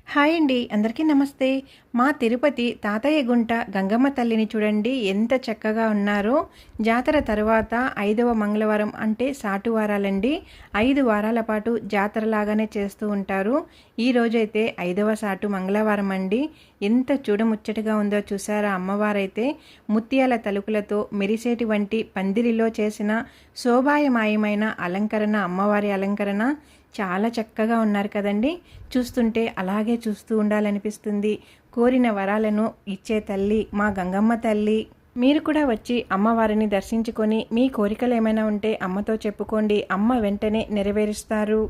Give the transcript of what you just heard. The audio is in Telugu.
హాయ్ అండి, అందరికీ నమస్తే. మా తిరుపతి తాతయ్య గుంట గంగమ్మ తల్లిని చూడండి ఎంత చక్కగా ఉన్నారో. జాతర తరువాత 5వ మంగళవారం అంటే సాటువారాలండి. 5 వారాల పాటు జాతరలాగానే చేస్తూ ఉంటారు. ఈ రోజైతే 5వ సాటు మంగళవారం అండి. ఎంత చూడముచ్చటగా ఉందో చూసారా. అమ్మవారైతే ముత్యాల తలుపులతో మెరిసేటి వంటి పందిరిలో చేసిన శోభాయమాయమైన అలంకరణ, అమ్మవారి అలంకరణ చాలా చక్కగా ఉన్నారు కదండి. చూస్తుంటే అలాగే చూస్తూ ఉండాలనిపిస్తుంది. కోరిన వరాలను ఇచ్చే తల్లి మా గంగమ్మ తల్లి. మీరు కూడా వచ్చి అమ్మవారిని దర్శించుకొని మీ కోరికలు ఏమైనా ఉంటే అమ్మతో చెప్పుకోండి. అమ్మ వెంటనే నెరవేరుస్తారు.